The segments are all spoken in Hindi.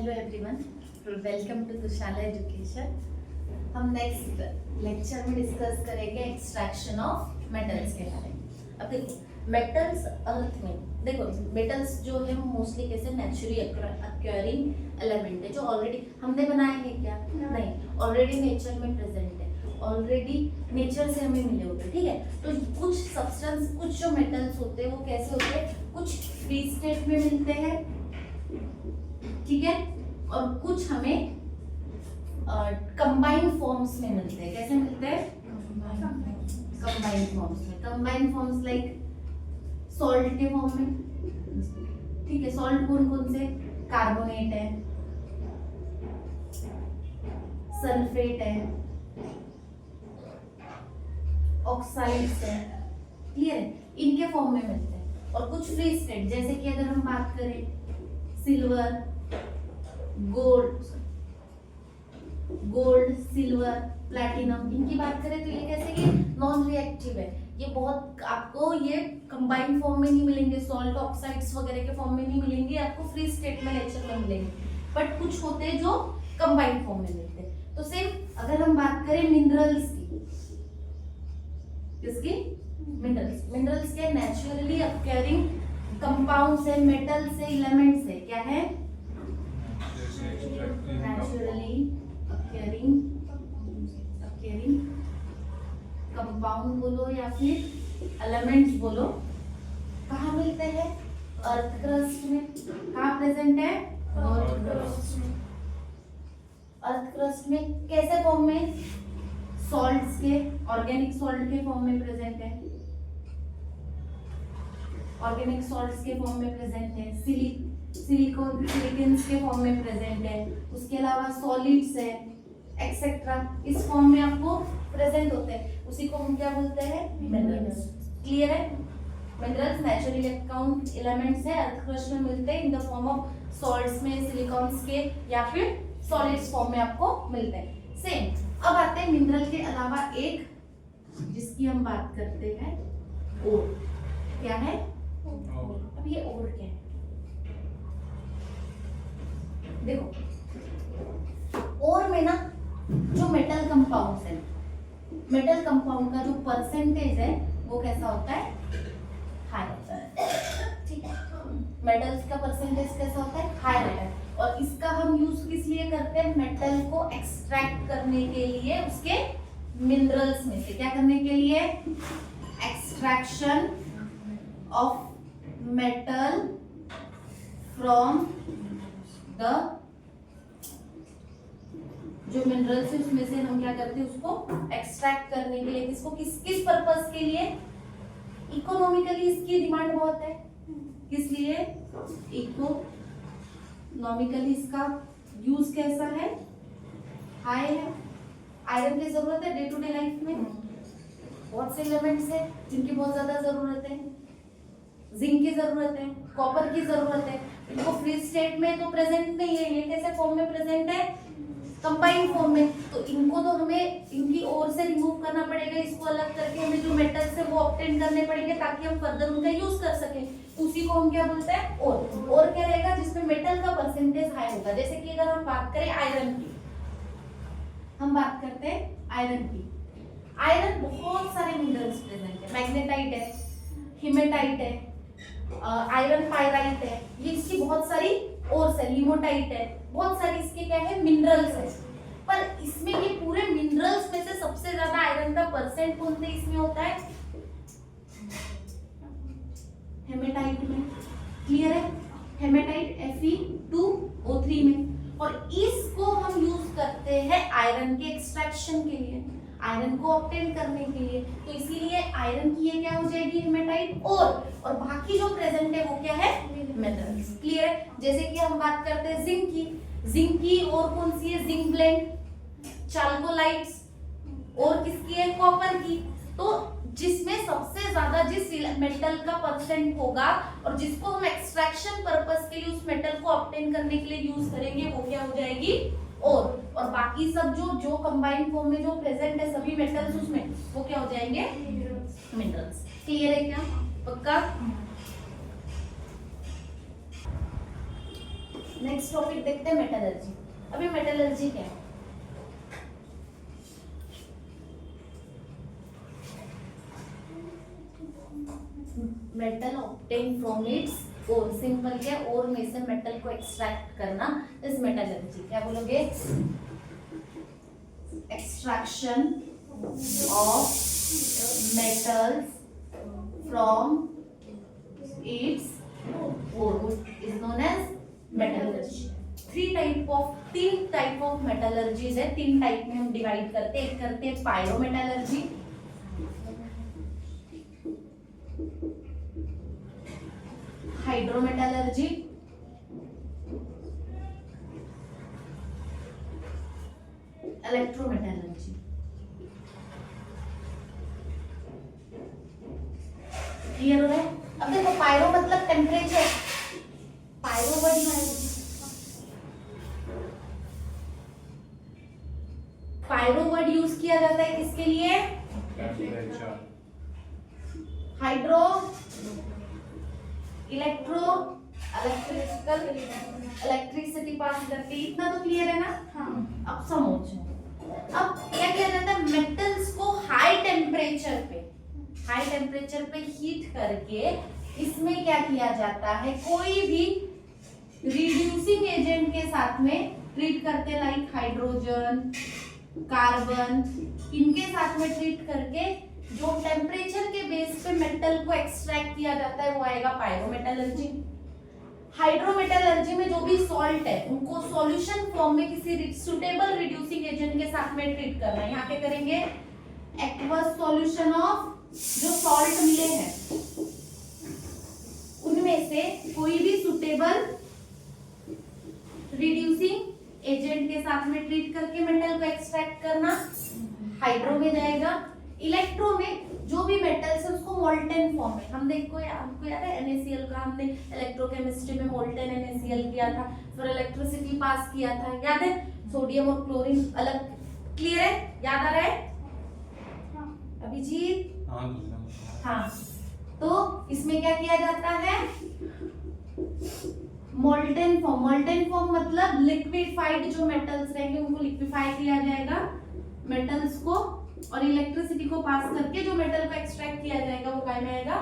Hello everyone, welcome to Tushala education. हम नेक्स्ट लेक्चर में डिस्कस करेंगे एक्सट्रैक्शन ऑफ मेटल्स के बारे में। अब देखो मेटल्स अर्थ में, देखो मेटल्स जो है मोस्टली कैसे नेचुरली अक्वायरिंग एलिमेंट है जो ऑलरेडी हमने बनाए हैं क्या? नहीं, ऑलरेडी नेचर में प्रेजेंट है, ऑलरेडी नेचर से हमें मिले होते हैं। ठीक है, तो कुछ सब्सटेंस, कुछ जो मेटल्स होते हैं वो कैसे होते हैं, कुछ फ्री स्टेट में मिलते हैं, ठीक है, और कुछ हमें कंबाइंड फॉर्म्स में मिलते हैं। कैसे मिलते हैं? कंबाइंड फॉर्म्स में। कंबाइंड फॉर्म्स लाइक सॉल्ट के फॉर्म में, ठीक है। सॉल्ट कौन कौन से? कार्बोनेट है, सल्फेट है, ऑक्साइड्स है, क्लियर है, इनके फॉर्म में मिलते हैं। और कुछ फ्री स्टेट, जैसे कि अगर हम बात करें सिल्वर, गोल्ड, सिल्वर, प्लैटिनम, इनकी बात करें तो ये कैसे कि नॉन रिएक्टिव है। ये बहुत आपको ये कंबाइंड फॉर्म में नहीं मिलेंगे, सॉल्ट ऑक्साइड्स वगैरह के फॉर्म में नहीं मिलेंगे, आपको फ्री स्टेट में नेचर में मिलेंगे। बट कुछ होते हैं जो कंबाइंड फॉर्म में मिलते हैं। तो सेम अगर हम बात करें मिनरल्स की, किसकी? मिनरल्स के नेचुरली अक्वायरिंग कंपाउंड्स है, मेटल्स है, एलिमेंट्स है। क्या है? नेचुरली अक्वायरिंग कंपाउंड बोलो या फिर एलिमेंट्स बोलो। कहाँ मिलते हैं? अर्थ क्रस्ट में। कहाँ प्रेजेंट है? अर्थ क्रस्ट में। कैसे फॉर्म में? सॉल्ट्स के, ऑर्गेनिक सॉल्ट के फॉर्म में प्रेजेंट है, ऑर्गेनिक सॉल्ट्स के फॉर्म में प्रेजेंट है, सिलिकॉन्स के फॉर्म में प्रेजेंट है, उसके अलावा सॉलिड्स है, एक्सेट्रा, इस फॉर्म में आपको प्रेजेंट होते हैं। उसी को हम क्या बोलते हैं? मिनरल्स। क्लियर है? मिनरल्स नेचुरली अकाउंट एलिमेंट्स है, अर्थ क्रस्ट में मिलते हैं in the form of salts में, सिलिकॉन्स के या फिर सॉलिड्स फॉर्म में आपको मिलते हैं। सेम अब आते हैं मिनरल के अलावा एक जिसकी हम बात करते हैं, ओर। क्या है? अब ये ओर क्या है? देखो ओर में ना जो मेटल कंपाउंड्स है, मेटल कंपाउंड का जो परसेंटेज है वो कैसा होता है? हाई होता है। ठीक है, मेटल्स का परसेंटेज कैसा होता है? हाई होता है। और इसका हम यूज किस लिए करते हैं? मेटल को एक्सट्रैक्ट करने के लिए, उसके मिनरल्स में से। क्या करने के लिए? Extraction of metal from the, जो मिनरल्स है उसमें से हम क्या करते हैं? उसको एक्सट्रैक्ट करने के लिए। किसको? किस पर्पस के लिए? इकोनॉमिकली इसकी डिमांड बहुत है। किस लिए? इकोनॉमिकली इसका यूज कैसा है? हाई है। आयरन की जरूरत है डे टू डे लाइफ में, बहुत से एलिमेंट्स है जिनकी बहुत ज्यादा जरूरत है। जिंक की जरूरत है, कॉपर की जरूरत है। इनको फ्री स्टेट में तो प्रेजेंट नहीं है, ये कैसे फॉर्म में प्रेजेंट है? कंबाइंड फॉर्म में। तो इनको तो हमें इनकी ओर से रिमूव करना पड़ेगा, इसको अलग करके हमें जो मेटल्स है वो ऑब्टेन करने पड़ेंगे ताकि हम फर्दर उनका यूज कर सकें। उसी को हम क्या बोलते हैं? ओर। ओर क्या रहेगा? जिसमें मेटल का परसेंटेज हाई होगा। जैसे कि अगर हम बात करें आयरन की, हम बात करते हैं आयरन की। आयरन बहुत सारे मिनरल्स प्रेजेंट है, मैग्नेटाइट है, हिमेटाइट है, आयरन पायराइट है, ये इसकी बहुत सारी ओर्स है, लीमोटाइट है, बहुत सारी इसके क्या है? मिनरल्स है। पर इसमें ये पूरे मिनरल्स में से सबसे ज्यादा आयरन का परसेंट कौन से इसमें होता है? हेमेटाइट में। क्लियर है? हेमेटाइट Fe2O3 में। और इसको हम यूज करते हैं आयरन के एक्सट्रैक्शन के लिए, आयरन को ऑब्टेन करने के लिए। तो इसीलिए आयरन की ये क्या हो जाएगी? हेमेटाइट। और बाकी जो प्रेजेंट है वो क्या है? मिनरल्स। क्लियर है? जैसे कि हम बात करते हैं जिंक की, जिंक की और कौन सी है? जिंक ब्लेंड, चाल्कोलाइट्स, और किसकी है? कॉपर की। तो जिसमें सबसे ज्यादा जिस मेटल का परसेंट होगा और जिसको हम एक्सट्रैक्शन पर्पस के लिए उस मेटल को ऑब्टेन करने के लिए यूज करेंगे वो क्या हो जाएगी? और बाकी सब जो कंबाइंड फॉर्म में जो प्रेजेंट है सभी मेटल्स उसमें, वो क्या हो जाएंगे? मिनरल्स। क्लियर है क्या? पक्का? नेक्स्ट टॉपिक देखते हैं मेटलर्जी। अभी मेटलर्जी क्या है? Metal obtain from its ore, simple क्या, ओर में से मेटल को एक्सट्रैक्ट करना इस मेटलर्जी। क्या बोलोगे? Extraction of metals from its ore is known as metallurgy। तीन टाइप ऑफ मेटलर्जीज है, तीन टाइप में हम डिवाइड करते हैं। एक करते हैं पायरोमेटलर्जी, हाइड्रोमेटलर्जी, इलेक्ट्रोमेटलर्जी। क्लियर हो रहा है? अब देखो, पायरो मतलब temperature, pyro word pyro word use किया जाता है किसके लिए? Hydro, electro, electrical, electricity pass करके। इतना तो क्लियर है ना? हाँ। अब समझो, अब क्या किया जाता है? मेटल्स को हाई टेम्परेचर पे हीट करके इसमें क्या किया जाता है? कोई भी रिड्यूसिंग एजेंट के साथ में ट्रीट करते, लाइक हाइड्रोजन, कार्बन, इनके साथ में ट्रीट करके जो टेम्परेचर के बेस पे मेटल को एक्सट्रैक्ट किया जाता है वो आएगा पायरोमेटलर्जी। हाइड्रोमेटलर्जी में जो भी सॉल्ट है उनको सॉल्यूशन फॉर्म में किसी सुटेबल रिड्यूसिंग एजेंट के साथ में ट्रीट करना है। यहाँ पे करेंगे एक्वस सॉल्यूशन ऑफ, जो सॉल्ट मिले हैं उनमें से कोई भी सुटेबल रिड्यूसिंग एजेंट के साथ में ट्रीट करके मेटल को एक्सट्रैक्ट करना, हाइड्रो में जाएगा। इलेक्ट्रो में जो भी मेटल्स है उसको मोल्टेन फॉर्म में, हमको याद है NaCl का हमने इलेक्ट्रोकेमिस्ट्री में मोल्टेन NaCl किया था, फिर इलेक्ट्रिसिटी पास किया था, याद है? सोडियम और क्लोरीन अलग। क्लियर है? याद आ रहा है अभिजीत? हाँ। तो इसमें क्या किया जाता है? मोल्टेन फॉर्म मतलब लिक्विफाइड जो मेटल्स रहेंगे उनको लिक्विफाई किया जाएगा मेटल्स को, और इलेक्ट्रिसिटी को पास करके जो मेटल को एक्सट्रैक्ट किया जाएगा वो काय में आएगा?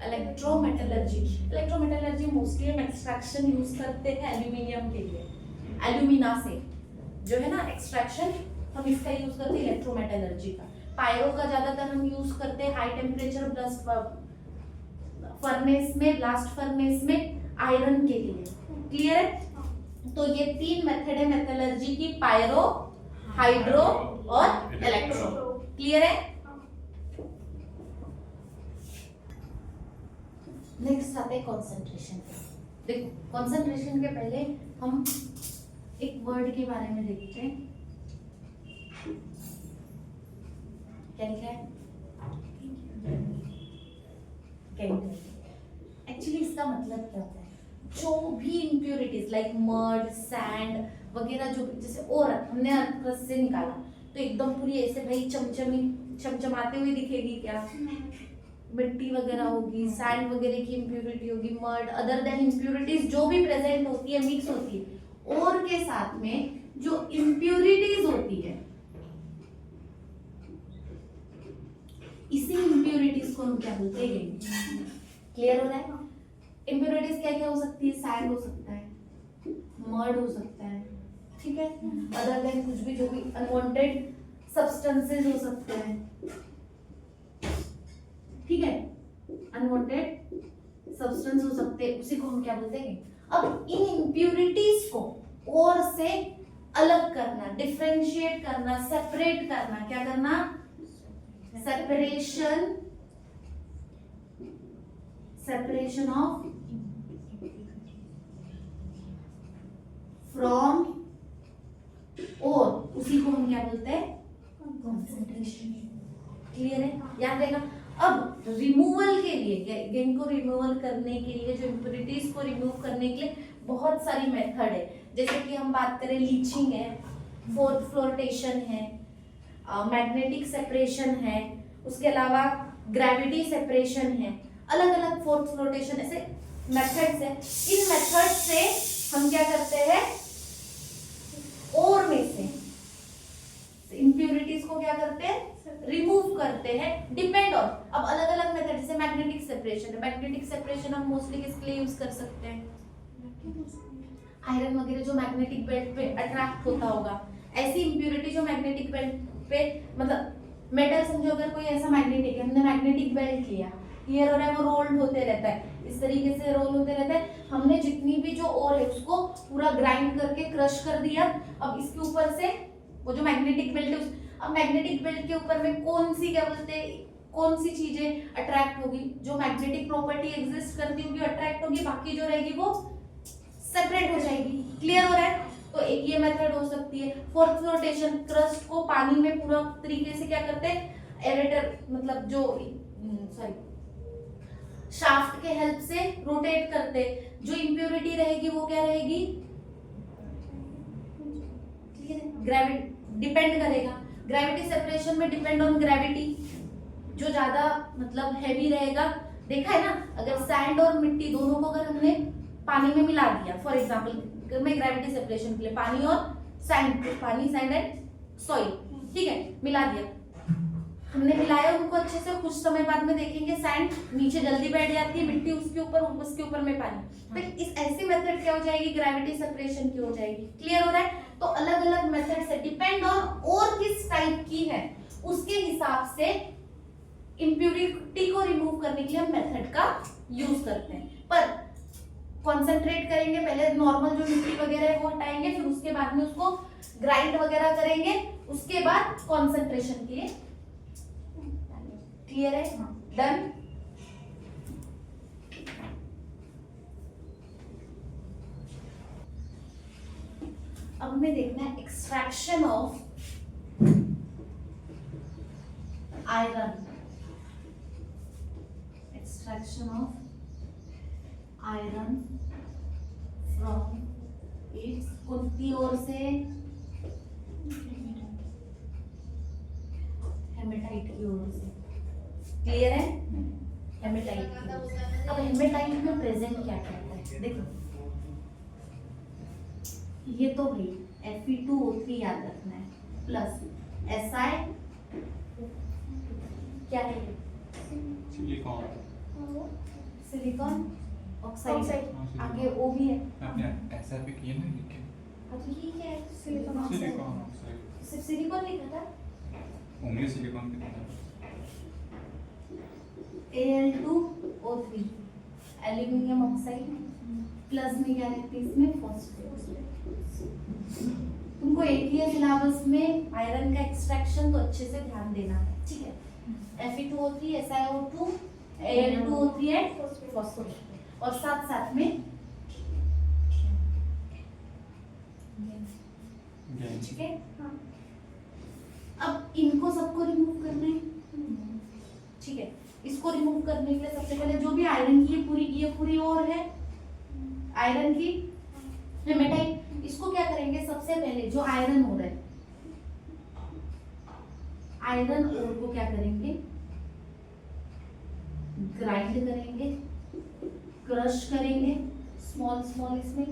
इलेक्ट्रोमेटलर्जी। इलेक्ट्रोमेटलर्जी मोस्टली हम एक्सट्रैक्शन यूज करते हैं एल्यूमिनियम के लिए, एल्यूमिना से जो है ना एक्सट्रैक्शन, हम इसका यूज करते हैं इलेक्ट्रोमेटलर्जी का। पायरो का ज्यादातर हम यूज करते हैं हाई टेम्परेचर ब्लास्ट फर्नेस में आयरन के लिए। क्लियर है? तो ये तीन मेथड है मेटलर्जी की, पायरो, हाइड्रो और इलेक्ट्रो। क्लियर है? नेक्स्ट आते हैं कंसंट्रेशन। देखो, कंसंट्रेशन के पहले हम एक वर्ड के बारे में देखते हैं। क्या लिखा है? एक्चुअली इसका मतलब क्या होता है? जो भी इम्प्योरिटीज लाइक मड, सैंड वगैरह, जो जैसे और हमने रस से निकाला तो एकदम पूरी ऐसे भाई चमचमाते हुए दिखेगी क्या? मिट्टी वगैरह होगी, सैंड वगैरह की इम्प्योरिटी होगी, मड, अदर देन इम्प्योरिटीज जो भी प्रेजेंट होती है, मिक्स होती है। और के साथ में जो इम्प्योरिटीज होती है, इसी इम्प्योरिटीज को हम क्या बोलते हैं? क्लियर हो रहा है? इम्प्योरिटीज क्या क्या हो सकती है? सैंड हो सकता है, मड हो सकता है, ठीक है, अदर देन कुछ भी जो भी अनवांटेड सब्सटेंसेस हो सकते हैं, ठीक है, अनवांटेड सब्सटेंस हो सकते हैं, उसी को हम क्या बोलते हैं? अब इन इम्प्योरिटीज को और से अलग करना, डिफरेंशिएट करना, सेपरेट करना, क्या करना? सेपरेशन ऑफ फ्रॉम और, उसी को हम क्या बोलते हैं? कंसंट्रेशन। क्लियर है? याद रहेगा। अब रिमूवल के लिए, इनको रिमूवल करने के लिए, जो इम्प्योरिटीज को रिमूव करने के लिए बहुत सारी मेथड है। जैसे कि हम बात करें, लीचिंग है, फोर्थ फ्लोटेशन है, मैग्नेटिक सेपरेशन है, उसके अलावा ग्रेविटी सेपरेशन है, अलग अलग फोर्थ फ्लोटेशन, ऐसे मेथड्स है। इन मेथड से हम क्या करते हैं? मैग्नेटिक सेपरेशन हम मोस्टली किसके लिए यूज कर सकते हैं? आयरन वगैरह जो मैग्नेटिक बेल्ट पे अट्रैक्ट होता होगा, ऐसी इंप्योरिटी जो मैग्नेटिक बेल्ट पे, मतलब मेटल समझो अगर कोई ऐसा मैग्नेटिक है, हमने मैग्नेटिक बेल्ट लिया, क्लियर हो रहा है, वो रोल्ड होते रहता है, इस तरीके से रोल होते रहता है, हमने जितनी भी जो ओर है उसको पूरा ग्राइंड करके क्रश कर दिया। अब इसके ऊपर से वो जो मैग्नेटिक बेल्ट है, अब मैग्नेटिक बेल्ट के ऊपर में कौन सी क्या बोलते हैं, कौन सी चीजें अट्रैक्ट होगी, जो मैग्नेटिक प्रॉपर्टी एग्जिस्ट करती होगी अट्रैक्ट होगी, बाकी जो रहेगी वो सेपरेट हो जाएगी। क्लियर हो रहा है? तो एक ये मेथड हो सकती है। फोर्थ रोटेशन, क्रस्ट को पानी में पूरा तरीके से क्या करते हैं, एरेटर मतलब जो सॉरी शाफ्ट के हेल्प से रोटेट करते, जो इंप्योरिटी रहेगी वो क्या रहेगी, ग्रेविटी डिपेंड करेगा, ग्रेविटी सेपरेशन में डिपेंड ऑन ग्रेविटी, जो ज्यादा मतलब हैवी रहेगा। देखा है ना, अगर सैंड और मिट्टी दोनों को अगर हमने पानी में मिला दिया, फॉर एग्जांपल मैं ग्रेविटी सेपरेशन के लिए पानी और सैंड, पानी सैंड एंड सॉइल, ठीक है, मिला दिया, हमने मिलाया उनको अच्छे से, कुछ समय बाद में देखेंगे सैंड नीचे जल्दी बैठ जाती है, मिट्टी उसके ऊपर में पानी, तो इस ऐसी मेथड क्या हो जाएगी, ग्रेविटी सेपरेशन की हो जाएगी। क्लियर हो रहा है? तो अलग अलग मेथड से डिपेंड ऑन और किस टाइप की है उसके हिसाब से इंप्योरिटी को रिमूव करने के लिए हम मेथड का यूज करते हैं। पर कॉन्सेंट्रेट करेंगे, पहले नॉर्मल जो मिट्टी वगैरह है वो हटाएंगे, फिर उसके बाद में उसको ग्राइंड वगैरह करेंगे, उसके बाद कॉन्सेंट्रेशन के लिए। क्लियर है? डन। अब हमें देखना है extraction of iron, extraction of iron from its, कुत्ती ओर से हेमेटाइट की ओर से। क्लियर है? हेमेटाइट की ओर से। अब हेमेटाइट में प्रेजेंट क्या कहता है, देखो ये तो भाई Fe2O3 याद रखना है, प्लस Si क्या है, सिलिकॉन ऑक्साइड, आगे O भी है, आपने ऐसा भी किया ना लिखे, तो ये क्या है, सिलिकॉन ऑक्साइड, सिर्फ सिलिकॉन लिखा था, उंगली सिलिकॉन की तरह, Al2O3 एल्यूमिनियम ऑक्साइड, प्लस में क्या रहती है इसमें, फॉस्फेट। तुमको एक ही सिलेबस में आयरन का एक्सट्रैक्शन तो अच्छे से ध्यान देना है, ठीक है। Fe2O3, SiO2, Al2O3 एंड फॉस्फोरेट, और साथ साथ में ठीक है। अब इनको सबको रिमूव करना है, ठीक है। इसको रिमूव करने के लिए सबसे पहले जो भी आयरन की ये पूरी ओर है आयरन की हेमेटाइट, इसको क्या करेंगे, सबसे पहले जो आयरन ओर है, आयरन ओर को क्या करेंगे, ग्राइंड करेंगे, क्रश करेंगे स्मॉल स्मॉल इसमें,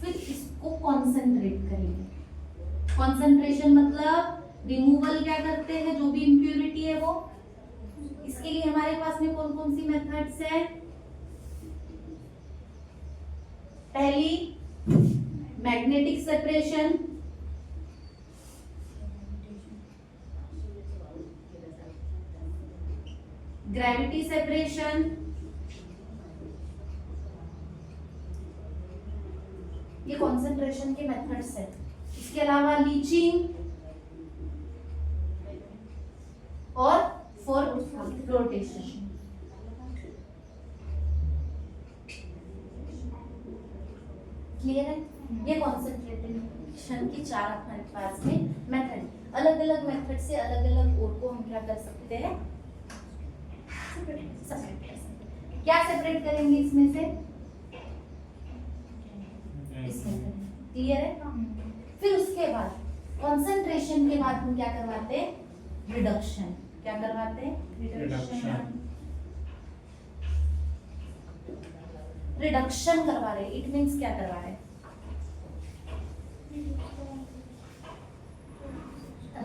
फिर इसको कॉन्सेंट्रेट करेंगे। कॉन्सेंट्रेशन मतलब रिमूवल क्या करते हैं, जो भी इंप्योरिटी है वो। इसके लिए हमारे पास में कौन कौन सी मेथड्स है, पहली मैग्नेटिक सेपरेशन, ग्रेविटी सेपरेशन, ये कॉन्सेंट्रेशन के मेथड्स है। इसके अलावा लीचिंग और फॉर फ्लोटेशन। क्लियर है? ये कॉन्सेंट्रेशन की चार हमारे पास में मेथड, अलग अलग मेथड से अलग अलग ओर को हम क्या कर सकते हैं, सेपरेट कर सकते हैं। क्या सेपरेट करेंगे इसमें से, इसमें। क्लियर है? फिर उसके बाद कॉन्सेंट्रेशन के बाद हम क्या करवाते हैं, रिडक्शन। क्या करवाते हैं, रिडक्शन। रिडक्शन करवा रहे, इट मींस क्या करवा रहे,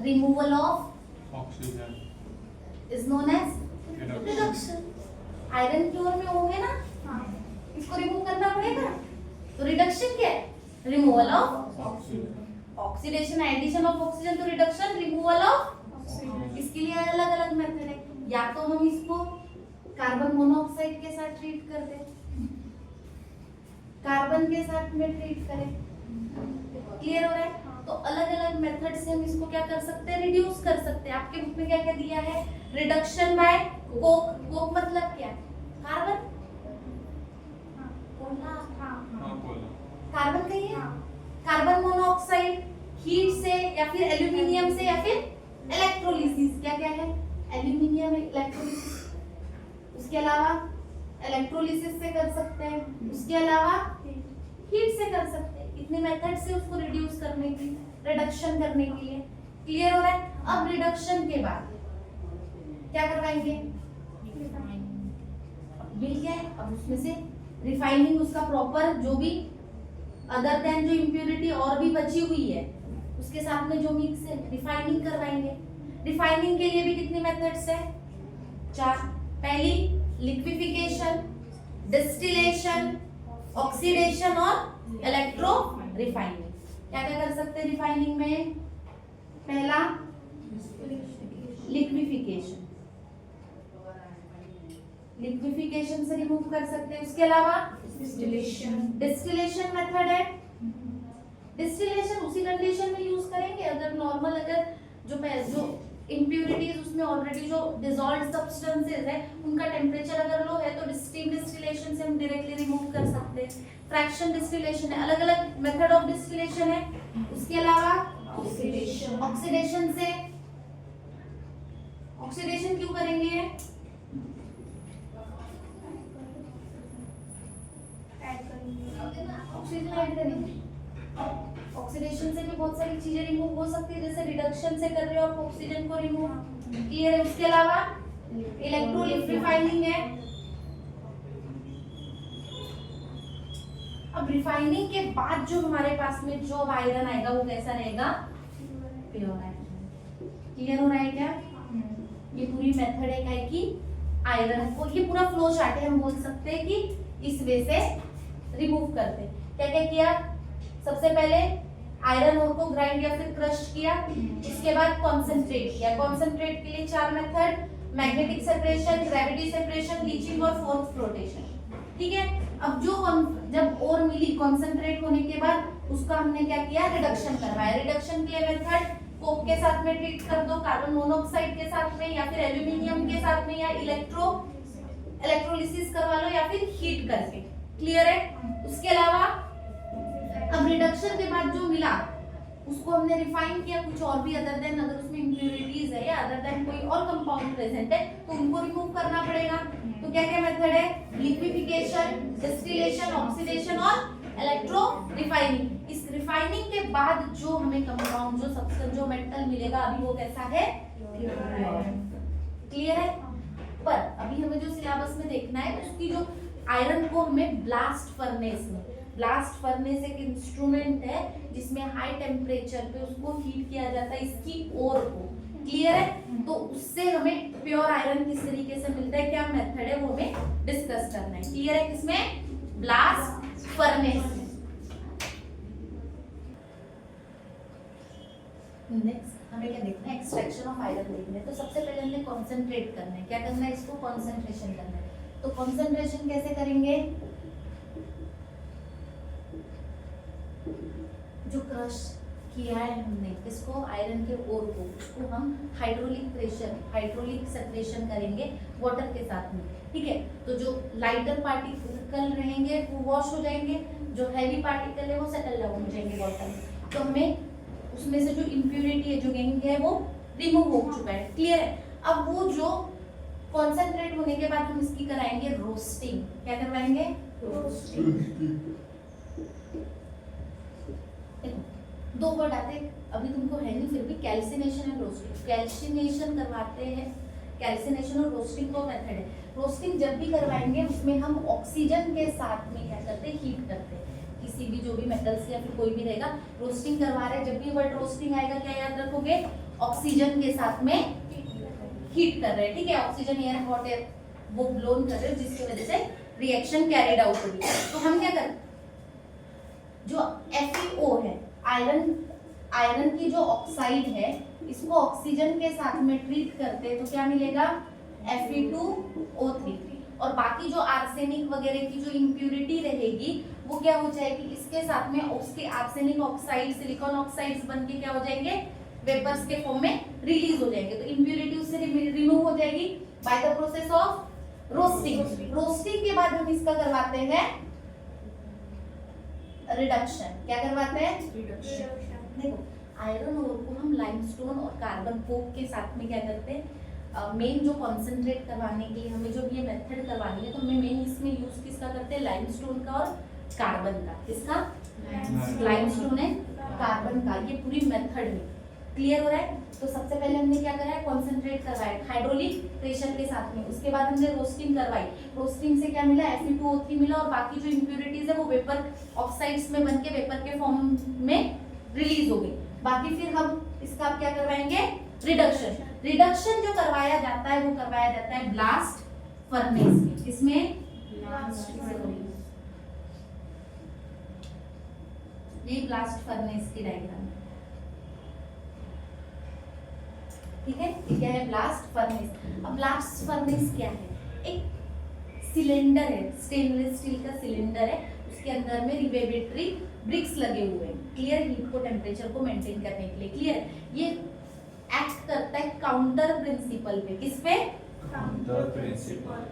removal of oxygen is known as reduction. Reduction. Iron की ओर में O है ना, इसको रिमूव करना पड़ेगा। तो रिडक्शन क्या है? Removal of oxidation, addition of oxygen तो रिडक्शन, रिमूवल ऑफ। इसके लिए अलग अलग मेथड है। या तो हम इसको कार्बन मोनोऑक्साइड के साथ ट्रीट कर दे, कार्बन के साथ में ट्रीट करें। क्लियर हो रहा है? तो अलग अलग मेथड से हम इसको क्या कर सकते हैं? रिड्यूस कर सकते हैं। आपके बुक में क्या क्या दिया है? Reduction bye Coke. कोक मतलब क्या? कार्बन, हाँ बोला। कार्बन कही है। कार्बन मोनोऑक्साइड हीट से या फिर एल्यूमिनियम से या फिर इलेक्ट्रोलिसिस। क्या क्या है? Aluminium electrolysis. उसके अलावा इलेक्ट्रोलिसिस से कर सकते हैं, उसके अलावा हीट से कर सकते हैं। इतने मेथड से उसको रिड्यूस करने की, रिडक्शन करने के लिए। क्लियर हो रहा है? अब रिडक्शन के बाद क्या करवाएंगे? मिल गया है। अब उसमें से रिफाइनिंग, उसका प्रॉपर जो भी अदर देन जो इम्प्योरिटी और भी बची हुई है उसके साथ में जो मिक्स है, रिफाइनिंग करवाएंगे। रिफाइनिंग के लिए भी कितने मेथड्स है? 4। पहली लिक्विफिकेशन, डिस्टिलेशन, ऑक्सीडेशन और इलेक्ट्रो रिफाइनिंग। क्या क्या कर सकते हैं रिफाइनिंग में? पहला लिक्विफिकेशन, लिक्विफिकेशन से रिमूव कर सकते हैं। उसके अलावा डिस्टिलेशन मेथड है। डिस्टिलेशन उसी कंडीशन में यूज करेंगे अगर नॉर्मल, अगर जो इम्प्यूरिटीज उसमें ऑलरेडी जो डिसॉल्व्ड सब्सटेंसेस है उनका टेम्परेचर अगर लो है तो स्टीम डिस्टिलेशन से हम डायरेक्टली रिमूव कर सकते हैं। फ्रैक्शन डिस्टिलेशन है, अलग अलग मेथड ऑफ डिस्टिलेशन है। उसके अलावा ऑक्सीडेशन से, ऑक्सीडेशन क्यों करेंगे? ऑक्सीजन ऐड करेंगे। ऑक्सीडेशन से भी बहुत सारी चीजें रिमूव हो सकती है, जैसे रिडक्शन से कर रहे हो आप ऑक्सीजन को रिमूव। क्लियर है? उसके अलावा इलेक्ट्रोलिफ्रिफाइनिंग है। अब रिफाइनिंग के बाद जो हमारे पास में जो आयरन आएगा वो कैसा रहेगा? Pure iron. क्लियर हो रहा है क्या? ये पूरी मेथड है क्या कि आयरन को, ये पूरा फ्लो चार्ट है, हम बोल सकते हैं कि इस वे से रिमूव करते हैं। क्या क्या किया? सबसे पहले आयरन ओर को ग्राइंड या फिर क्रश किया, उसके बाद कॉन्सेंट्रेट किया। कॉन्सेंट्रेट के लिए 4 method, magnetic separation, gravity separation, leaching और फोर्स फ्लोटेशन। ठीक है? अब जो जब और मिली कॉन्सेंट्रेट होने के बाद उसका हमने क्या किया? रिडक्शन करवाया। रिडक्शन के लिए मेथड कोक के साथ में ट्रीट कर दो, कार्बन मोनोऑक्साइड के साथ में या फिर एल्यूमिनियम के साथ में, या इलेक्ट्रोलिसिस करवा लो या फिर हीट करके। क्लियर है? उसके अलावा अब रिडक्शन के बाद जो मिला उसको हमने रिफाइन किया, कुछ और भी अदर देन, अगर उसमें इम्प्योरिटीज है या अदर देन कोई और कंपाउंड प्रेजेंट है तो उनको रिमूव करना पड़ेगा। तो क्या क्या मेथड है? लिक्विफिकेशन, डिस्टिलेशन, ऑक्सीडेशन और इलेक्ट्रो रिफाइनिंग। इस रिफाइनिंग के बाद जो हमें कंपाउंड, जो सब्सटेंस, जो मेटल मिलेगा अभी वो कैसा है? क्लियर है? पर अभी हमें जो सिलेबस में देखना है उसकी जो आयरन को हमें ब्लास्ट फर्नेस में, ब्लास्ट फर्नेस एक इंस्ट्रूमेंट है जिसमें हाई टेम्परेचर पे उसको हीट किया जाता है, इसकी ओर को। क्लियर है? तो उससे हमें प्योर आयरन किस तरीके से मिलता है, क्या मेथड है, वो हमें डिस्कस करना है। क्लियर है? किसमें? ब्लास्ट फर्नेस में। नेक्स्ट हमें क्या देखना है? एक्सट्रैक्शन ऑफ आयरन देखना है। तो सबसे पहले हमने कॉन्सेंट्रेट करना है। क्या करना है? इसको कॉन्सेंट्रेशन करना है। तो कॉन्सेंट्रेशन कैसे करेंगे? जो क्रश किया है हमने इसको, आयरन के ओर को, उसको हम हाइड्रोलिक प्रेशर, हाइड्रोलिक सेपरेशन करेंगे वाटर के साथ में। ठीक है? तो जो लाइटर पार्टिकल रहेंगे वो वॉश हो जाएंगे, जो हैवी पार्टिकल है वो सेटल डाउन हो जाएंगे वाटर में। तो हमें उसमें से जो इम्प्योरिटी है, जो गैंग है, वो रिमूव हो चुका है। क्लियर है? अब वो जो कॉन्सेंट्रेट होने के बाद हम इसकी कराएंगे रोस्टिंग। क्या करवाएंगे? रोस्टिंग। दो वर्ड आते अभी तुमको है नहीं, फिर भी कैल्सिनेशन एंड रोस्टिंग। कैल्सिनेशन करवाते हैं, कैल्सिनेशन और रोस्टिंग को मेथड है। रोस्टिंग जब भी करवाएंगे उसमें हम ऑक्सीजन के साथ में क्या करते हैं? हीट करते हैं। किसी भी जो भी मेटल्स या फिर कोई भी रहेगा, रोस्टिंग करवा रहे हैं, जब भी वर्ड रोस्टिंग आएगा क्या याद रखोगे? ऑक्सीजन के साथ में हीट कर रहे हैं। ठीक है? ऑक्सीजन, एयर, हॉट एयर वो ब्लोन कर रहे हो, जिसकी वजह से रिएक्शन कैरिड आउट होगी। तो हम क्या करें, जो FeO है, आयरन की जो ऑक्साइड है, इसको ऑक्सीजन के साथ में ट्रीट करते हैं तो क्या मिलेगा, Fe2O3। और बाकी जो आर्सेनिक वगैरह की जो इम्प्यूरिटी रहेगी वो क्या हो जाएगी, इसके साथ में उसके आर्सेनिक ऑक्साइड, सिलिकॉन ऑक्साइड्स बन के क्या हो जाएंगे, वेपर्स के फॉर्म में रिलीज हो जाएंगे। तो इम्प्यूरिटी उससे रिमूव हो जाएगी by the process of roasting. Roasting के बाद हम इसका करवाते हैं रिडक्शन। क्या करवाते हैं, रिडक्शन। देखो आयरन ओर को हम लाइमस्टोन और कार्बन कोक के साथ में क्या करते हैं, मेन जो कॉन्सेंट्रेट करवाने के लिए हमें जो ये मेथड करवानी है, तो हमें मेन इसमें यूज किसका करते हैं, लाइमस्टोन का और कार्बन का। किसका, लाइमस्टोन है कार्बन का। ये पूरी मेथड है, क्लियर हो रहा है। तो सबसे पहले हमने क्या करा है, कॉन्सेंट्रेट करवाया हाइड्रोलिक प्रेशर के साथ में, उसके बाद हमने रोस्टिंग करवाई। रोस्टिंग से क्या मिला, Fe2O3 मिला, और बाकी जो इम्प्यूरिटीज है वो वेपर ऑक्साइड्स में बन के वेपर के फॉर्म में रिलीज हो गई। बाकी फिर हम इसका क्या करवाएंगे, रिडक्शन। रिडक्शन जो करवाया जाता है वो करवाया जाता है ब्लास्ट फर्नेस में। इसमें ये ब्लास्ट फर्नेस की डायग्राम है, ठीक है। ये क्या है, ब्लास्ट फर्नेस। अब ब्लास्ट फर्नेस क्या है, एक सिलेंडर है, स्टेनलेस स्टील का सिलेंडर है, उसके अंदर में रिवेबेटरी ब्रिक्स लगे हुए हैं, क्लियर, हीट को, टेम्परेचर को मेंटेन करने के लिए, क्लियर। ये एक्ट करता है काउंटर प्रिंसिपल पे। किस पे, काउंटर प्रिंसिपल।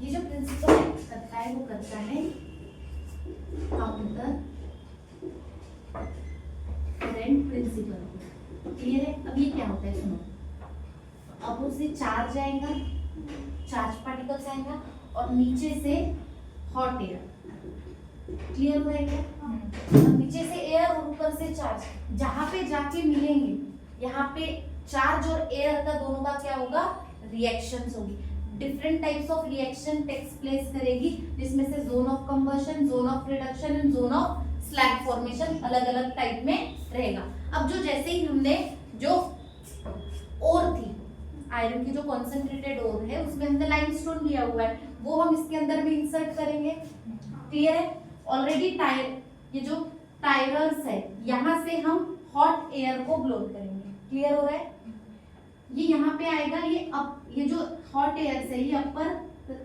ये जो प्रिंसिपल करता है वो करता है काउंटर करंट प्रिंसिपल, क्लियर है। अब ये क्या होता है, सुनो, अब उसे चार्ज आएगा, चार्ज पार्टिकल्स आएगा, और नीचे से हॉट एयर, क्लियर हो रहा है क्या, नीचे से एयर और ऊपर से चार्ज, जहां पे जाके मिलेंगे, यहाँ पे चार्ज और एयर का दोनों का क्या होगा, रिएक्शंस होगी। Different types of reaction takes place करेगी, जिसमें से zone of combustion, zone of reduction and zone of slag formation अलग अलग टाइप में रहेगा। अब जो जैसे ही हमने जो ओर थी, आयरन की जो कॉन्सेंट्रेटेड ओर है, उसमें हमने लाइमस्टोन लिया हुआ है, वो हम इसके अंदर भी इंसर्ट करेंगे, क्लियर है। ऑलरेडी टायर, ये जो टायरर्स है, यहाँ से हम हॉट एयर को ब्लो करेंगे, क्लियर हो रहा है। ये यहाँ पे आएगा, ये जो हॉट एयर से ये अपर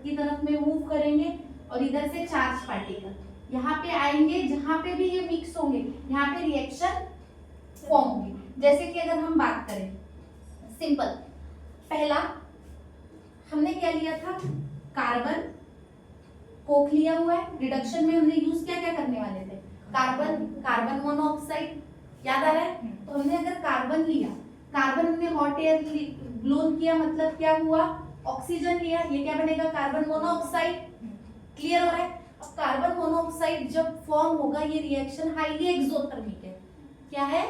की तरफ में मूव करेंगे, और इधर से चार्ज पार्टिकल यहाँ पे आएंगे, जहां पे भी ये मिक्स होंगे यहाँ पे रिएक्शन फॉर्म होगी। जैसे कि अगर हम बात करें सिंपल, पहला हमने क्या लिया था, कार्बन कोक लिया हुआ है, रिडक्शन में हमने यूज क्या करने वाले थे, कार्बन मोनोऑक्साइड, याद आ रहा है। तो हमने अगर कार्बन लिया, कार्बन हमने हॉट एयर ब्लोन किया, मतलब क्या हुआ, ऑक्सीजन लिया, ये क्या बनेगा, कार्बन मोनोऑक्साइड, क्लियर हो रहा है। अब कार्बन मोनोऑक्साइड जब फॉर्म होगा, ये रिएक्शन हाईली एक्सोथर्मिक है। क्या है,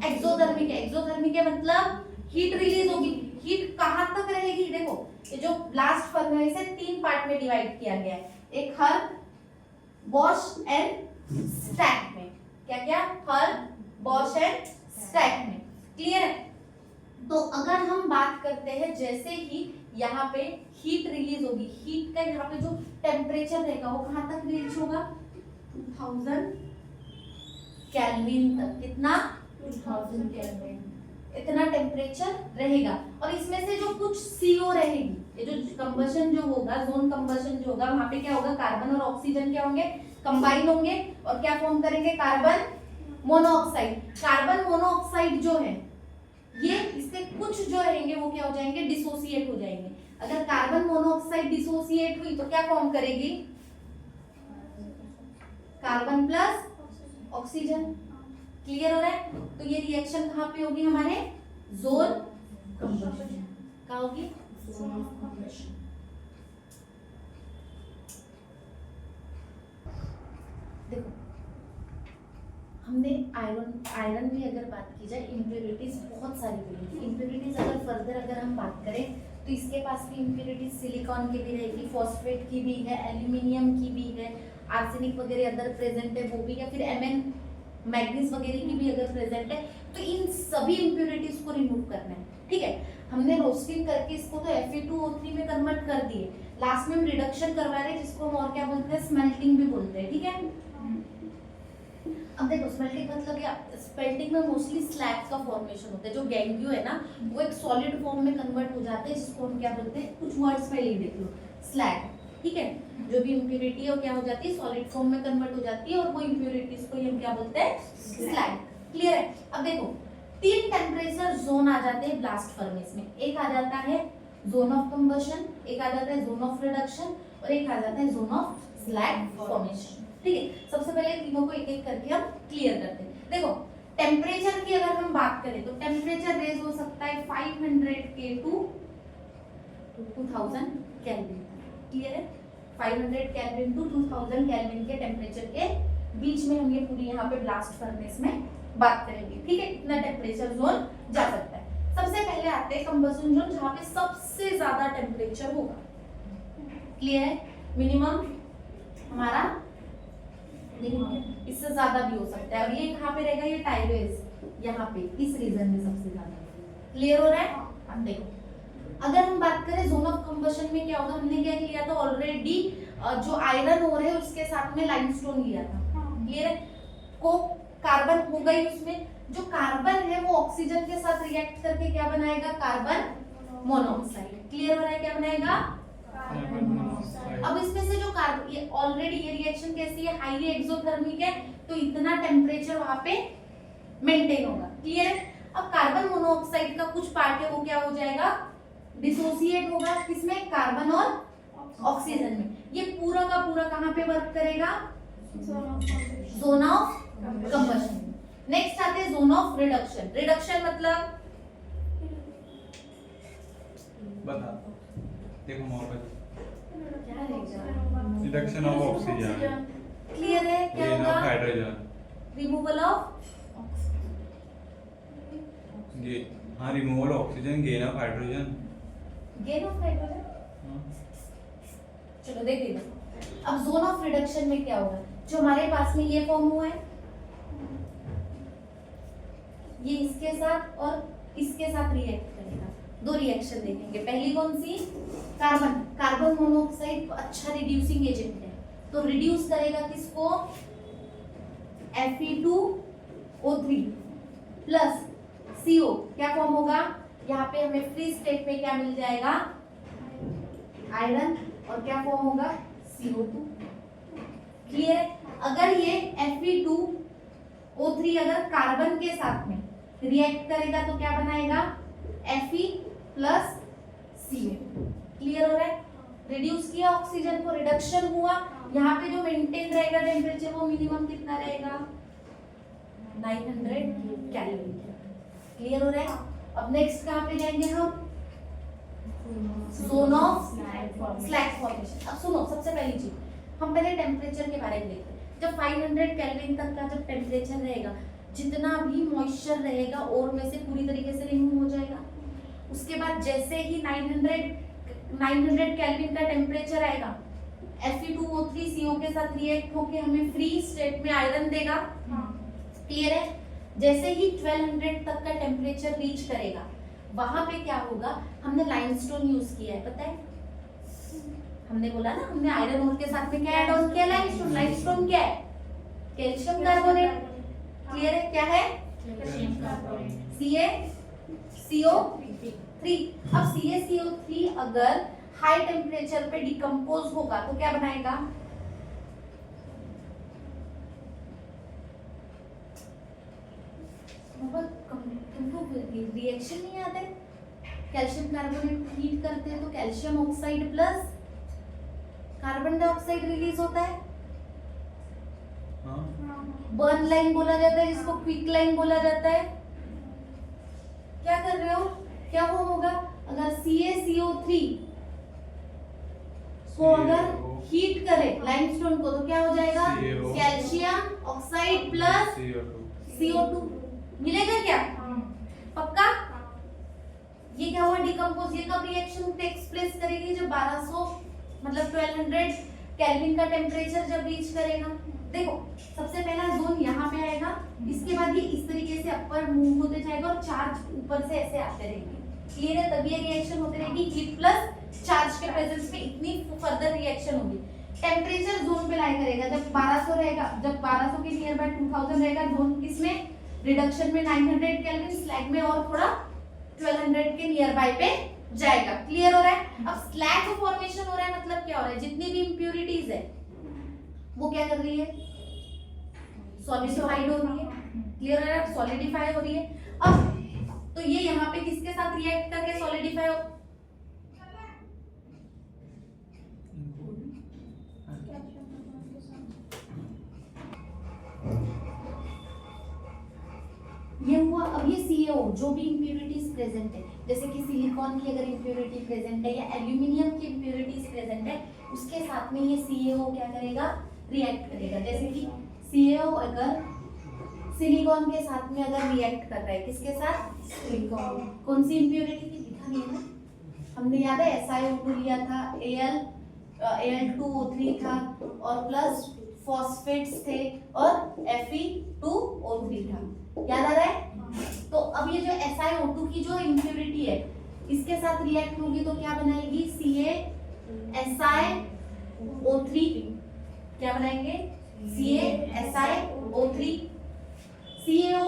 एक्सोथर्मिक है। एक्सोथर्मिक है मतलब हीट रिलीज होगी। हीट कहां तक रहेगी, देखो ये जो ब्लास्ट फर्नेस है 3 पार्ट में डिवाइड किया गया है, एक हर, बॉश एंड स्टैक में। क्या क्या, हर, बॉश एंड स्टैक में, क्लियर है। तो अगर हम बात करते हैं, जैसे ही यहाँ पे हीट रिलीज होगी, हीट का यहाँ पे जो टेम्परेचर रहेगा वो कहाँ तक रीच होगा, 2000 केल्विन तक। कितना, 2000 केल्विन, इतना टेम्परेचर रहेगा। और इसमें से जो कुछ CO रहेगी, ये जो कंबशन जो होगा, जोन कंबशन जो होगा, वहां पे क्या होगा, कार्बन और ऑक्सीजन क्या होंगे, कंबाइन होंगे, और क्या फॉर्म करेंगे, कार्बन मोनोऑक्साइड। कार्बन मोनोऑक्साइड जो है, ये इससे कुछ जो रहेंगे वो क्या हो जाएंगे, डिसोसिएट हो जाएंगे। अगर कार्बन मोनोऑक्साइड डिसोसिएट हुई तो क्या फॉर्म करेगी, कार्बन प्लस ऑक्सीजन, क्लियर हो रहा है। तो ये रिएक्शन कहाँ पे होगी, हमारे जोन कंबशन, कहाँ होगी, जोन ऑफ कंबशन। देखो हमने आयरन में अगर बात की जाए, इम्प्योरिटीज बहुत सारी मिलेंगी। इम्प्योरिटीज अगर फर्दर अगर हम बात करें तो इसके पास भी इम्प्योरिटीज सिलिकॉन की भी रहेगी, फॉस्फेट की भी है, एल्यूमिनियम की भी है, आर्सेनिक वगैरह अदर प्रेजेंट है वो भी, या फिर Mn मैग्नीज वगैरह की भी अगर प्रेजेंट है, तो इन सभी इम्प्योरिटीज को रिमूव करना है। ठीक है, हमने रोस्टिंग करके इसको तो Fe2O3 में कन्वर्ट कर दिए, लास्ट में हम रिडक्शन करवा रहे हैं जिसको हम और क्या बोलते हैं, स्मेल्टिंग भी बोलते हैं। ठीक है, अब देखो स्मेल्टिंग मतलब क्या, स्मेल्टिंग में मोस्टली स्लैग का फॉर्मेशन होता है, जो गैंग्यू है ना वो एक सॉलिड फॉर्म में कन्वर्ट हो जाते हैं, जिसको हम क्या बोलते हैं, कुछ वर्ड्स में लिख देती हूँ, स्लैग। ठीक है, जो भी इम्प्योरिटी है वो क्या हो जाती है, सॉलिड फॉर्म में कन्वर्ट हो जाती है, और वो इम्प्योरिटीज को हम क्या बोलते हैं, स्लैग। क्लियर है? अब देखो 3 टेम्परेचर जोन आ जाते हैं ब्लास्ट फर्नेस में, एक आ जाता है जोन ऑफ कंबशन, एक आ जाता है जोन ऑफ रिडक्शन, और एक आ जाता है जोन ऑफ स्लैग फॉर्मेशन। ठीक है, सबसे पहले तीनों को एक एक करके हम क्लियर करते हैं। देखो टेम्परेचर की अगर हम बात करें तो टेम्परेचर रेज हो सकता है 500 K टू 2000 केल्विन। क्लियर है? 500 केल्विन टू 2000 केल्विन के टेम्परेचर के बीच में हम ये पूरी यहाँ पे ब्लास्ट फर्नेस में बात करेंगे। ठीक है, इतना टेम्परेचर जोन जा सकता है। सबसे पहले आते हैं कंबशन जोन, जहाँ पे सबसे ज्यादा टेम्परेचर होगा। क्लियर है? मिनिमम हमारा इससे ज्यादा भी हो सकता है। अब ये कहाँ पे रहेगा, ये टाइरोइड यहाँ पे, इस रीजन में सबसे ज्यादा। क्लियर हो रहा है? अब देखो अगर हम बात करें जोन ऑफ कंबशन में क्या होगा, हमने क्या लिया था ऑलरेडी, जो आयरन ओर है उसके साथ में लाइमस्टोन लिया था। क्लियर है? को कार्बन हो गई, उसमें जो कार्बन है वो ऑक्सीजन के साथ रिएक्ट करके क्या बनाएगा, कार्बन मोनोऑक्साइड। क्लियर हो रहा है? क्या बनाएगा, अब इसमें से जो कार्बन, ये ऑलरेडी ये रिएक्शन कैसी है, हाईली एक्सोथर्मिक है, तो इतना टेम्परेचर वहां पे मेंटेन होगा। क्लियर है? अब कार्बन मोनोऑक्साइड का कुछ पार्ट है वो क्या हो जाएगा, डिसोसिएट होगा, किसमें, कार्बन और ऑक्सीजन में। ये पूरा का पूरा कहां पे वर्क करेगा, जोन ऑफ कंबशन। नेक्स्ट आते हैं जोन ऑफ रिडक्शन। रिडक्शन मतलब बता, देखो मोहब्बत, क्या रहेगा, रिडक्शन ऑफ ऑक्सीजन, क्लियर है? क्या गेन होगा, ऑफ हाइड्रोजन, रिमूवल ऑफ, हाँ removal oxygen, gain of hydrogen, gain of hydrogen. चलो देख लीजिए, अब जोन ऑफ रिडक्शन में क्या होगा, जो हमारे पास में ये फॉर्म हुआ है, ये इसके साथ और इसके साथ रिएक्ट करेगा। दो रिएक्शन देखेंगे, पहली कौन सी, कार्बन, कार्बन मोनोऑक्साइड अच्छा रिड्यूसिंग एजेंट है, तो रिड्यूस करेगा किसको, Fe2O3 प्लस CO, क्या फॉर्म होगा, यहाँ पे हमें फ्री स्टेट में क्या मिल जाएगा, आयरन, और क्या फॉर्म होगा, CO2। क्लियर है? अगर ये Fe2O3 अगर कार्बन के साथ में रिएक्ट करेगा तो क्या बनाएगा, Fe प्लस CO। क्लियर हो रहा है? रिड्यूस किया ऑक्सीजन को, रिडक्शन हुआ, यहाँ पे जो मेंटेन रहेगा टेम्परेचर वो मिनिमम कितना रहेगा, 900 केल्विन। क्लियर हो रहा है? अब नेक्स्ट कहाँ पे जाएंगे हम, जोन ऑफ स्लैग फॉर्मेशन। अब सुनो, सबसे पहली चीज हम पहले टेम्परेचर के बारे में देखते हैं। जब 500 केल्विन तक का जब टेम्परेचर रहेगा, जितना भी मॉइस्चर रहेगा और में से पूरी तरीके से रिमूव हो जाएगा। उसके बाद जैसे ही 900 केल्विन का टेम्परेचर आएगा, Fe2O3 CO के साथ रिएक्ट होके हमें फ्री स्टेट में आयरन देगा। क्लियर है? जैसे ही 1200 तक का टेम्परेचर रीच करेगा, वहां पे क्या होगा, हमने लाइमस्टोन यूज किया है, पता है, हमने बोला ना, हमने आयरन ओर के साथ में क्या ऐड ऑन किया, लाइमस्टोन। लाइमस्टोन क्या है, कैल्शियम कार्बोनेट। क्लियर है? क्या है, CaCO3। अब CaCO3 अगर हाई टेम्परेचर पे डिकम्पोज होगा तो क्या बनाएगा, तुमको रिएक्शन नहीं याद है, कैल्शियम कार्बोनेट हीट करते हैं तो calcium oxide plus carbon dioxide release होता है, बर्न लाइन बोला जाता है, जिसको क्विक लाइन बोला जाता है। क्या कर रहे हो, क्या वो होगा, अगर CaCO3 को अगर हीट करे लाइमस्टोन को तो क्या हो जाएगा, कैल्शियम ऑक्साइड प्लस CO2 मिलेगा क्या, पक्का। ये क्या हुआ, डिकम्पोज। ये कब रिएक्शन टेक्स प्लेस करेगी, जब 1200 मतलब 1200 केल्विन का टेम्परेचर जब रीच करेगा, देखो सबसे पहला जोन यहाँ पे आएगा, इसके बाद ये इस तरीके से अपर मूव होते जाएगा और चार्ज ऊपर से ऐसे आते रहेंगे। क्लियर है? तभी ये रिएक्शन होती रहेगी। हीट प्लस चार्ज के प्रेजेंस में इतनी फर्दर रिएक्शन होगी। टेम्परेचर जोन पे लाई करेगा, जब 1200 रहेगा, जब 1200 के नियर बाय 2000 रहेगा, जोन किसमें? रिडक्शन में 900 केल्विन, स्लैग में और थोड़ा 1200 के नियर बाय पे जाएगा। क्लियर हो रहा है? अब स्लैग फॉर्मेशन हो रहा है, मतलब क्या हो रहा है? जितनी भी इंप्योरिटीज है वो क्या कर रही है? सॉलिडिफाइड हो रही है। क्लियर है? सॉलिडिफाई हो रही है। अब तो ये यहाँ पे किसके साथ रिएक्ट करके सॉलिडिफाई हो? ये हुआ। अब ये CaO जो भी इंप्योरिटीज प्रेजेंट है, जैसे कि सिलिकॉन की अगर इंप्योरिटी प्रेजेंट है या एल्यूमिनियम की इंप्योरिटीज प्रेजेंट है, उसके साथ में ये CaO क्या करेगा? रिएक्ट करेगा। जैसे कि CaO अगर सिलिकॉन के साथ में अगर रिएक्ट कर रहा है, किसके साथ? सिलिकॉन। कौन सी इंप्योरिटी थी? लिखा नहीं है ना, हमने याद है SiO2 लिया था, Al2O3 था और प्लस फॉस्फेट्स थे और Fe2O3 था। याद आ रहा है? तो अब ये जो SiO2 की जो इंप्योरिटी है, इसके साथ रिएक्ट होगी तो क्या बनाएगी? CaSiO3। क्या बनाएंगे? CaSiO3। CaO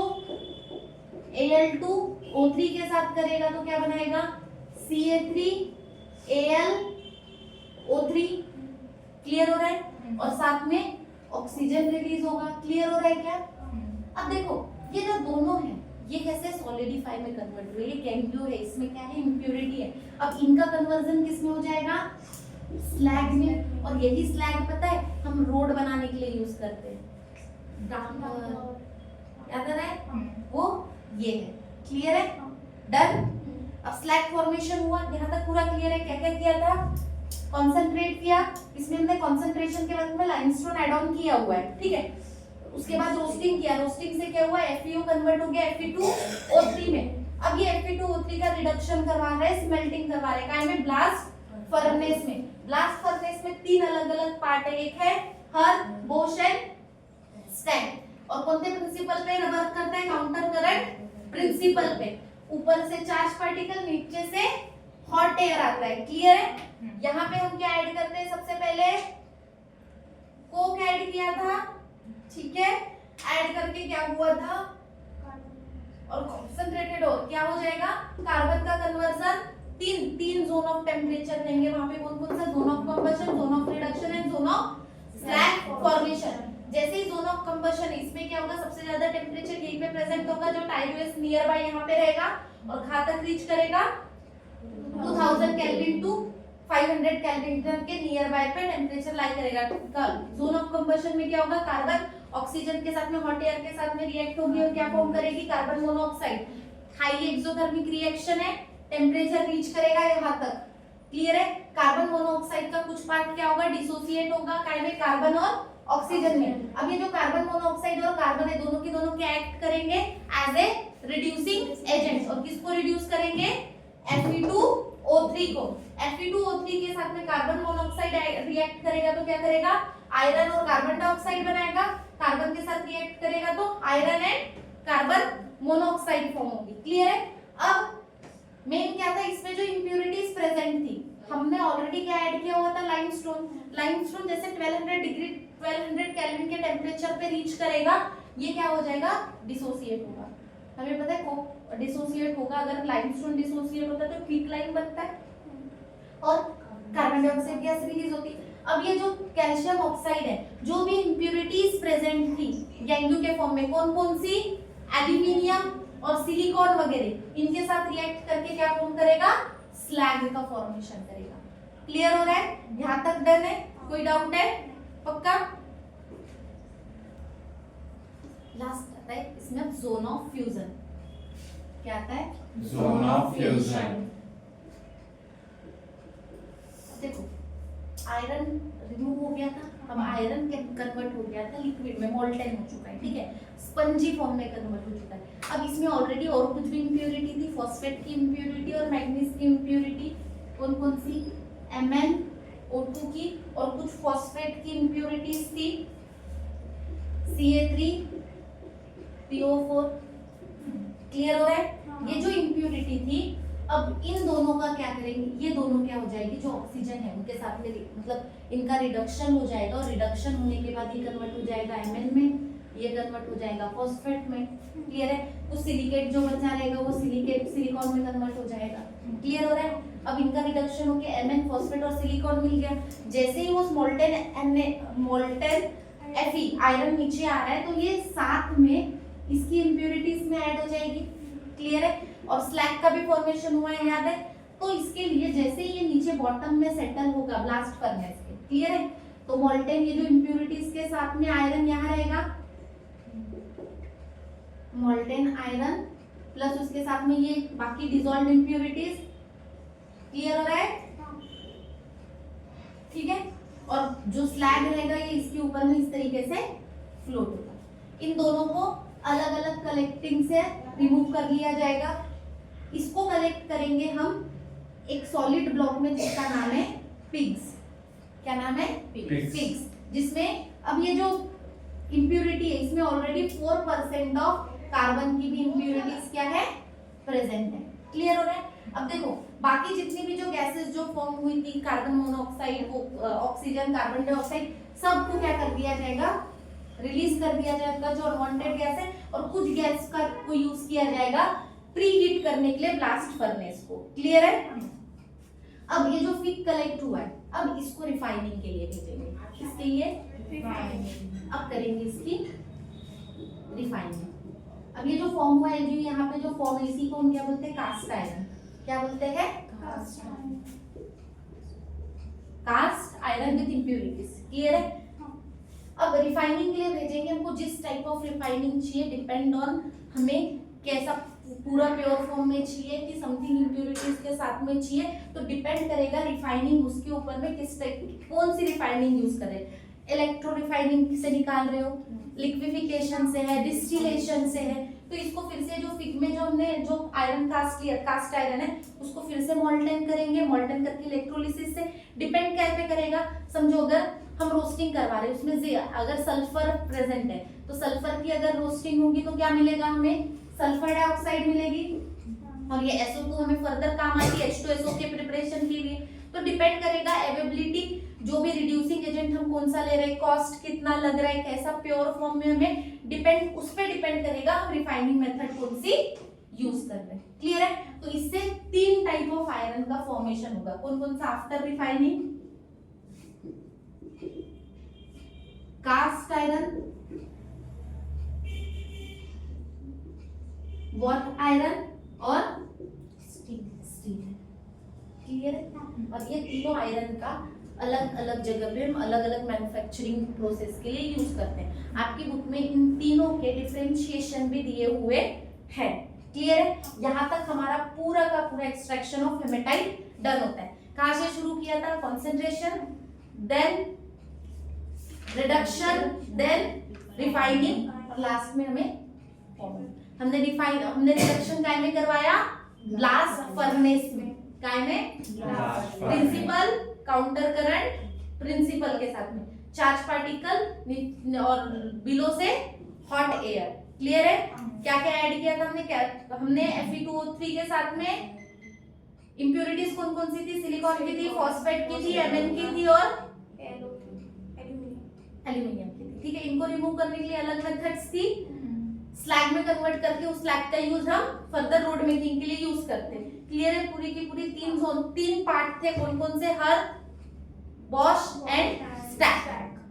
Al2O3 के साथ करेगा तो क्या बनाएगा? Ca3 Al O3। क्लियर हो रहा है? और साथ में ऑक्सीजन रिलीज होगा। क्लियर हो रहा है क्या? अब देखो ये जो दोनों है ये कैसे सॉलिडिफाई में कन्वर्ट हुए? ये गैंग्लियो है, इसमें क्या है? इम्प्योरिटी है। अब इनका कन्वर्जन किस में हो जाएगा? स्लैग में। और यही स्लैग पता है हम रोड बनाने के लिए यूज करते हैं। याद आ रहा है? वो ये है। क्लियर है? डन। अब स्लैग फॉर्मेशन हुआ, यहाँ तक पूरा क्लियर है? क्या क्या किया था? कॉन्सेंट्रेट किया, इसमें हमने कॉन्सेंट्रेशन के बाद में लाइमस्टोन ऐड ऑन किया हुआ है, ठीक है। उसके बाद रोस्टिंग किया, रोस्टिंग से क्या हुआ? FeO कन्वर्ट हो गया Fe2O3 में। अब ये Fe2O3 का रिडक्शन करवा रहा है, स्मेल्टिंग करवा रहा है। काय में? ब्लास्ट फर्नेस में। ब्लास्ट फर्नेस में 3 अलग अलग पार्ट है। एक है हर, बोश एंड स्टैंड। और कौन से प्रिंसिपल पे वर्क करता है? काउंटर करंट प्रिंसिपल पे। ऊपर से चार्ज पार्टिकल, नीचे से हॉट एयर आता है। क्लियर है? यहाँ पे हम क्या ऐड करते हैं? सबसे पहले कोक ऐड किया था, ठीक है। ऐड करके क्या हुआ था? और कॉन्सेंट्रेटेड हो क्या हो जाएगा? कार्बन का कन्वर्जन तीन जोन ऑफ टेम्परेचर लेंगे। वहां पे कौन कौन सा? Zone of combustion, zone of reduction and zone of slag formation. जैसे ही जोन ऑफ कंबशन, इसमें क्या होगा? सबसे ज्यादा टेम्परेचर यहीं पे प्रेजेंट होगा, जो टाइल्यूएस नियर बाय यहाँ पे रहेगा और कहां तक रीच करेगा? 2000 केल्विन टू 500 केल्विन के नियर बाय पे टेम्परेचर लाई करेगा। जोन ऑफ कंबशन में क्या होगा? कार्बन ऑक्सीजन के साथ में हॉट एयर के साथ में रिएक्ट होगी और क्या फॉर्म करेगी? Carbon monoxide. High exothermic reaction है, टेम्परेचर रीच करेगा यहाँ तक। क्लियर है? कार्बन मोनोऑक्साइड का कुछ पार्ट क्या होगा? डिसोसिएट होगा काय में? कार्बन और ऑक्सीजन में। अब ये जो कार्बन मोनोऑक्साइड और कार्बन है, दोनों की दोनों क्या एक्ट करेंगे? As a reducing agent. और किसको रिड्यूस करेंगे? Fe2O3 को। Fe2O3 के साथ में कार्बन मोनोऑक्साइड रिएक्ट करेगा तो क्या करेगा? आयरन और कार्बन डाइऑक्साइड बनाएगा। कार्बन के साथ रिएक्ट करेगा तो iron and carbon monoxide form होगी। क्लियर है? अब मेन क्या था इसमें? जो इंप्योरिटीज प्रेजेंट थी, हमने ऑलरेडी क्या ऐड किया हुआ था? लाइमस्टोन। लाइमस्टोन जैसे 1200 केल्विन के टेम्परेचर पे रीच करेगा, ये क्या हो जाएगा? डिसोसिएट होगा। हमें पता है को डिसोसिएट होगा। अगर लाइमस्टोन डिसोसिएट होता है तो क्विक लाइम बनता है और कार्बन डाइऑक्साइड गैस रिलीज होती है। अब ये जो कैल्शियम ऑक्साइड है, जो भी इंप्योरिटीज प्रेजेंट थी गैंग्लियो के फॉर्म में, कौन कौन सी? एल्यूमिनियम और सिलिकॉन वगैरह, इनके साथ रिएक्ट करके क्या फॉर्म करेगा? स्लैग का फॉर्मेशन करेगा। क्लियर हो रहा है? यहाँ तक डन है? कोई डाउट है? पक्का? लास्ट आता है इसमें अब जोन ऑफ फ्यूजन। क्या आता है? Zone of fusion. देखो आयरन रिमूव हो गया था, अब आयरन कन्वर्ट हो गया था लिक्विड में, मोल्टेन हो चुका है, ठीक है, स्पंजी फॉर्म में कन्वर्ट हो चुका है। अब इसमें ऑलरेडी और कुछ भी इंप्योरिटी थी, फॉस्फेट की इंप्योरिटी और मैग्नीज की इंप्योरिटी। कौन कौन सी? MnO O2 की, और कुछ फॉस्फेट की इम्प्योरिटीज थी Ca3 PO4। क्लियर हो रहा है? ये जो इम्प्योरिटी थी, अब इन दोनों का क्या करेंगे, ये दोनों क्या हो जाएगी, जो ऑक्सीजन है उनके साथ में मतलब इनका रिडक्शन हो जाएगा, और रिडक्शन होने के बाद ये कन्वर्ट हो जाएगा Mn में, ये कन्वर्ट हो जाएगा फॉस्फेट में। क्लियर है? कुछ सिलिकेट जो बचा रहेगा वो सिलिकेट सिलिकॉन में कन्वर्ट हो जाएगा। क्लियर हो रहा है? अब इनका रिडक्शन होके Mn फॉस्फेट और सिलिकॉन मिल गया। जैसे ही वो मोल्टेन Fe आयरन नीचे आ रहा है तो ये साथ में इसकी इम्प्योरिटीज में ऐड हो जाएगी। क्लियर है? और स्लैग का भी फॉर्मेशन हुआ है, याद है? तो इसके लिए जैसे ही ये नीचे बॉटम में सेटल होगा ब्लास्ट फर्नेस के, क्लियर है, तो मोल्टेन ये जो इम्प्योरिटीज के साथ में आयरन यहाँ रहेगा, मोल्टेन आयरन प्लस उसके साथ में ये बाकी डिसॉल्व्ड इम्प्योरिटीज। क्लियर हो रहा है? ठीक है? और जो स्लैग रहेगा ये इसके ऊपर में इस तरीके से फ्लोट होगा। इन दोनों को अलग अलग कलेक्टिंग से रिमूव कर लिया जाएगा। इसको कलेक्ट करेंगे हम एक सॉलिड ब्लॉक में जिसका नाम है पिग्स। क्या नाम है? पिग्स। जिसमें अब ये जो इम्प्योरिटी है इसमें ऑलरेडी 4% ऑफ कार्बन की भी इम्प्योरिटीज क्या है, प्रेजेंट है। क्लियर हो रहा है? अब देखो बाकी जितनी भी जो गैसेस जो फॉर्म हुई थी, कार्बन मोनोऑक्साइड, वो ऑक्सीजन, कार्बन डाइऑक्साइड, सबको क्या कर दिया जाएगा, रिलीज कर दिया जाएगा जो अनवांटेड गैस है, और कुछ गैस का को यूज किया जाएगा प्री हीट करने के लिए ब्लास्ट फर्नेस को। क्लियर है? अब ये जो फिग कलेक्ट हुआ है, अब इसको रिफाइनिंग के लिए भेजेंगे। किसके लिए? अब करेंगे इसकी रिफाइनिंग। अब ये जो फॉर्म हुआ है, जो यहाँ पे जो फॉर्म है इसी को हम क्या बोलते हैं, कास्ट आयरन। क्या बोलते हैं? Cast iron with impurities. Clear है? अब रिफाइनिंग के लिए भेजेंगे, हमको जिस टाइप ऑफ रिफाइनिंग चाहिए डिपेंड ऑन हमें कैसा पूरा प्योर फॉर्म में चाहिए कि समथिंग इम्प्योरिटीज के साथ में चाहिए, तो डिपेंड करेगा रिफाइनिंग उसके ऊपर में किस टाइप कौन सी रिफाइनिंग यूज करें। इलेक्ट्रो रिफाइनिंग से निकाल रहे हो, लिक्विफिकेशन से है, डिस्टिलेशन से है, तो इसको फिर से जो फिग में जो हमने जो आयरन कास्ट आयरन है उसको फिर से मोल्टेन करेंगे, मोल्टेन करके इलेक्ट्रोलिसिस से डिपेंड कैसे करेगा। समझो अगर हम रोस्टिंग करवा रहे हैं उसमें अगर सल्फर प्रेजेंट है तो सल्फर की अगर रोस्टिंग होगी तो क्या मिलेगा, हमें सल्फर डाइऑक्साइड मिलेगी, और ये SO2 हमें फर्दर काम आती है H2SO के प्रिपरेशन के लिए। तो डिपेंड करेगा अवेलेबिलिटी, जो भी रिड्यूसिंग एजेंट हम कौन सा ले रहे हैं, कॉस्ट कितना लग रहा है, कैसा प्योर फॉर्म में हमें डिपेंड, उस पे डिपेंड करेगा हम रिफाइनिंग मेथड कौन सी यूज कर रहे हैं। क्लियर है? तो इससे 3 टाइप ऑफ आयरन का फॉर्मेशन होगा। कौन कौन सा? After refining, cast iron, wrought iron और स्टील। क्लियर है? और ये तीनों आयरन का अलग अलग जगह पे हम अलग अलग मैन्युफैक्चरिंग प्रोसेस के लिए यूज करते हैं। आपकी बुक में इन तीनों के डिफरेंशिएशन भी दिए हुए हैं। क्लियर है? यहाँ तक हमारा पूरा का पूरा एक्सट्रैक्शन ऑफ हेमेटाइट डन होता है। कहाँ से शुरू किया था? Concentration, then reduction, then refining, और लास्ट में हमने रिडक्शन काय में करवाया? ब्लास्ट फर्नेस में। काय में? प्रिंसिपल काउंटर करंट प्रिंसिपल के साथ में, चार्ज पार्टिकल और बिलो से हॉट एयर। क्लियर है? क्या क्या ऐड किया था हमने? हमने Fe2O3 के साथ में इंप्योरिटीज कौन कौन सी थी? सिलिकॉन की थी, फॉस्फेट की थी, Mn की थी और एल्यूमिनियम की थी। ठीक है? इनको रिमूव करने के लिए अलग मेथड्स थी। स्लैग में कन्वर्ट करके उस स्लैग का यूज हम फर्दर रोड मेकिंग के लिए यूज करते हैं। क्लियर है? पूरी की पूरी 3 पार्ट थे। कौन कौन से? हर, बॉश एंड स्टैक।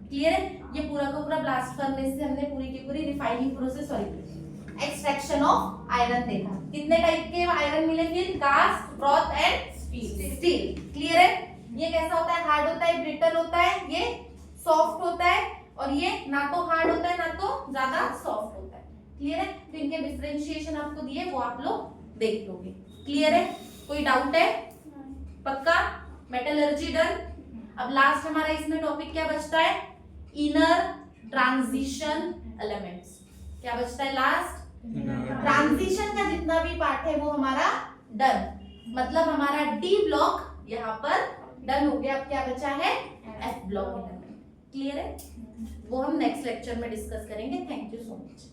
क्लियर है? ये पूरा का पूरा ब्लास्ट फर्नेस से हमने पूरी की पूरी refining process, extraction of iron देखा। कितने टाइप के आयरन मिले फिर? Cast, wrought and steel. Clear है? ये कैसा होता है? हार्ड होता है, ब्रिटल होता है, ये सॉफ्ट होता है, और ये ना तो हार्ड होता है ना तो ज्यादा सॉफ्ट होता है। क्लियर है? तो इनके डिफरेंशिएशन आपको दिए वो आप लोग देख लोगे। क्लियर है? कोई डाउट है? पक्का? Metallurgy done. अब लास्ट हमारा इसमें टॉपिक क्या बचता है? Inner transition elements. क्या बचता है लास्ट? ट्रांजिशन का जितना भी पार्ट है वो हमारा डन। मतलब हमारा डी ब्लॉक यहाँ पर डन हो गया। अब क्या बचा है? F block element. क्लियर है? वो हम नेक्स्ट लेक्चर में डिस्कस करेंगे। Thank you so much.